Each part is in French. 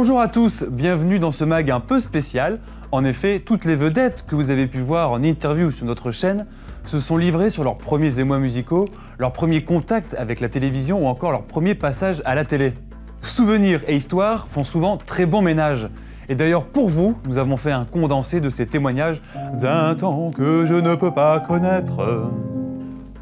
Bonjour à tous, bienvenue dans ce mag un peu spécial. En effet, toutes les vedettes que vous avez pu voir en interview sur notre chaîne se sont livrées sur leurs premiers émois musicaux, leurs premiers contacts avec la télévision ou encore leur premier passage à la télé. Souvenirs et histoires font souvent très bon ménage. Et d'ailleurs, pour vous, nous avons fait un condensé de ces témoignages d'un temps que je ne peux pas connaître.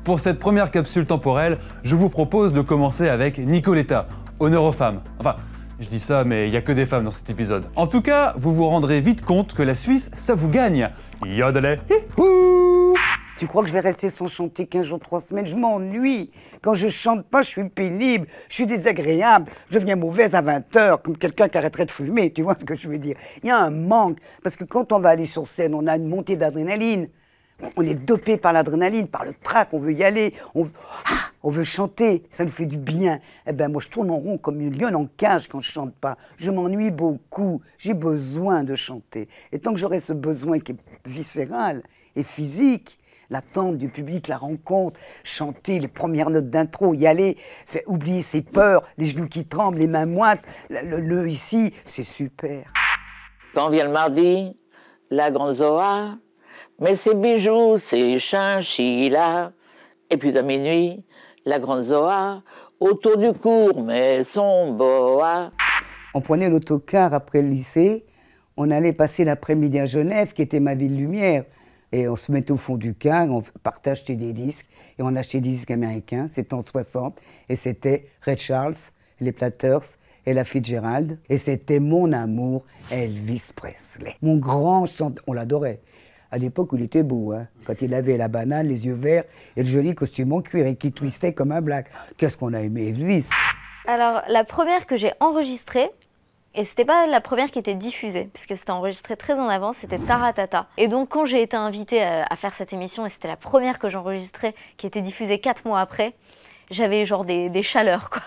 Pour cette première capsule temporelle, je vous propose de commencer avec Nicoletta, honneur aux femmes. Enfin, je dis ça, mais il n'y a que des femmes dans cet épisode. En tout cas, vous vous rendrez vite compte que la Suisse, ça vous gagne. Yodelé, hi-hou. Tu crois que je vais rester sans chanter 15 jours, 3 semaines? Je m'ennuie. Quand je chante pas, je suis pénible, je suis désagréable, je deviens mauvaise à 20 h, comme quelqu'un qui arrêterait de fumer, tu vois ce que je veux dire? Il y a un manque, parce que quand on va aller sur scène, on a une montée d'adrénaline. On est dopé par l'adrénaline, par le trac, on veut y aller, on veut chanter, ça nous fait du bien. Eh ben moi je tourne en rond comme une lionne en cage quand je chante pas. Je m'ennuie beaucoup, j'ai besoin de chanter. Et tant que j'aurai ce besoin qui est viscéral et physique, l'attente du public, la rencontre, chanter les premières notes d'intro, y aller, faire oublier ses peurs, les genoux qui tremblent, les mains moites, le ici, c'est super. Quand vient le mardi, la grande Zoa met ses bijoux, ses chinchillas. Et puis à minuit, la grande Zoa, autour du cours, met son boa. On prenait l'autocar après le lycée, on allait passer l'après-midi à Genève, qui était ma ville lumière. Et on se mettait au fond du car, on partait acheter des disques. Et on achetait des disques américains, c'était en 60. Et c'était Ray Charles, les Platters et la Fitzgerald. Et c'était mon amour, Elvis Presley. Mon grand chanteur, on l'adorait. À l'époque où il était beau, hein, quand il avait la banane, les yeux verts et le joli costume en cuir et qui twistait comme un black. Qu'est-ce qu'on a aimé Elvis. Alors, la première que j'ai enregistrée, et c'était pas la première qui était diffusée, puisque c'était enregistré très en avance, c'était Taratata. Et donc, quand j'ai été invitée à faire cette émission, et c'était la première que j'enregistrais, qui était diffusée 4 mois après, j'avais genre des chaleurs, quoi.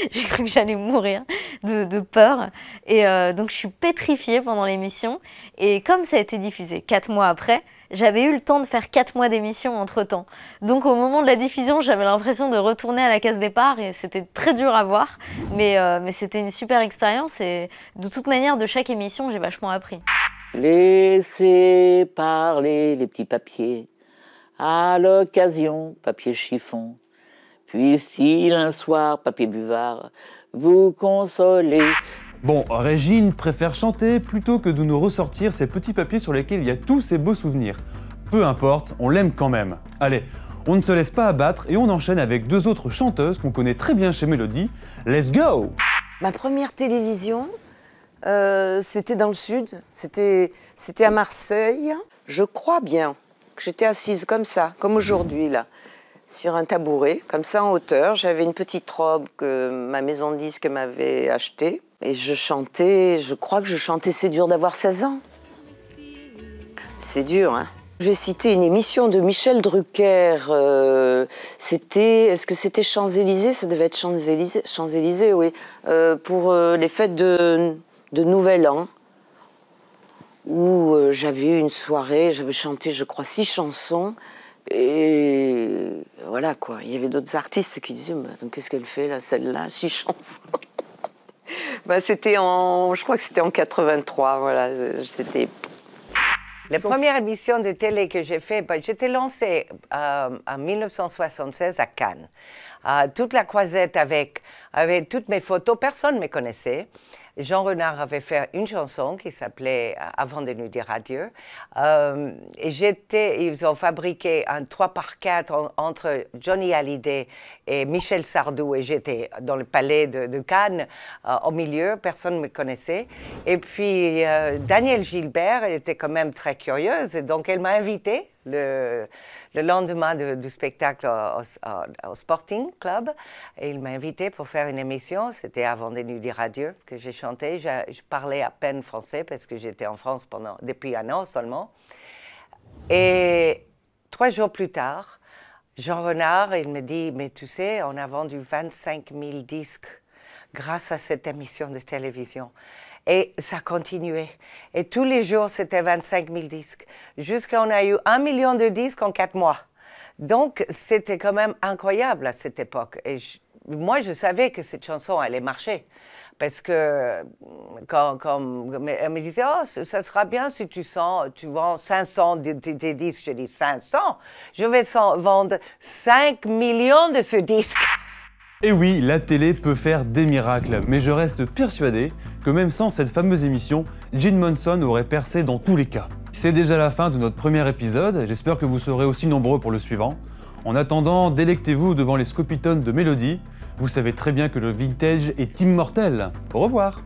J'ai cru que j'allais mourir de peur. Et donc, je suis pétrifiée pendant l'émission. Et comme ça a été diffusé 4 mois après, j'avais eu le temps de faire 4 mois d'émission entre-temps. Donc, au moment de la diffusion, j'avais l'impression de retourner à la case départ et c'était très dur à voir. Mais c'était une super expérience et de toute manière, de chaque émission, j'ai vachement appris. Laissez parler les petits papiers, à l'occasion, papier chiffon. Puisse-t-il un soir, papier buvard, vous consoler. Bon, Régine préfère chanter plutôt que de nous ressortir ces petits papiers sur lesquels il y a tous ces beaux souvenirs. Peu importe, on l'aime quand même. Allez, on ne se laisse pas abattre et on enchaîne avec 2 autres chanteuses qu'on connaît très bien chez Mélodie. Let's go! Ma première télévision, c'était dans le sud, c'était à Marseille. Je crois bien que j'étais assise comme ça, comme aujourd'hui là, sur un tabouret, comme ça en hauteur. J'avais une petite robe que ma maison de disques m'avait achetée. Et je chantais, je crois que je chantais C'est dur d'avoir 16 ans. C'est dur, hein. Je vais citer une émission de Michel Drucker. Est-ce que c'était Champs-Élysées? Ça devait être Champs-Élysées, oui. Pour les fêtes de Nouvel An, où j'avais eu une soirée, j'avais chanté, je crois, 6 chansons. Et voilà, quoi. Il y avait d'autres artistes qui disaient « Qu'est-ce qu'elle fait, là, celle-là, 6 chansons ?» Ben, je crois que c'était en 83, voilà. C'était... La première émission de télé que j'ai faite, j'étais lancée en 1976 à Cannes. Toute la croisette avec toutes mes photos, personne ne me connaissait. Jean Renard avait fait une chanson qui s'appelait « Avant de nous dire adieu ». Et ils ont fabriqué un 3x4 entre Johnny Hallyday et Michel Sardou. Et j'étais dans le palais de Cannes, au milieu, personne ne me connaissait. Et puis, Danielle Gilbert, elle était quand même très curieuse, et donc elle m'a invitée le lendemain du spectacle au Sporting Club. Et il m'a invitée pour faire une émission. C'était Avant de nous dire adieu que j'ai chanté. Je parlais à peine français parce que j'étais en France depuis 1 an seulement. Et 3 jours plus tard, Jean Renard, il me dit « Mais tu sais, on a vendu 25 000 disques grâce à cette émission de télévision. » Et ça continuait. Et tous les jours, c'était 25 000 disques. Jusqu'à on a eu 1 million de disques en 4 mois. Donc, c'était quand même incroyable à cette époque. Et moi, je savais que cette chanson allait marcher. Parce que quand elle me disait, oh, ça sera bien si tu vends 500 des disques. Je dis 500, je vais vendre 5 millions de ce disque. Et oui, la télé peut faire des miracles, mais je reste persuadé que même sans cette fameuse émission, Gene Munson aurait percé dans tous les cas. C'est déjà la fin de notre premier épisode, j'espère que vous serez aussi nombreux pour le suivant. En attendant, délectez-vous devant les Scopitones de Mélodie. Vous savez très bien que le vintage est immortel. Au revoir!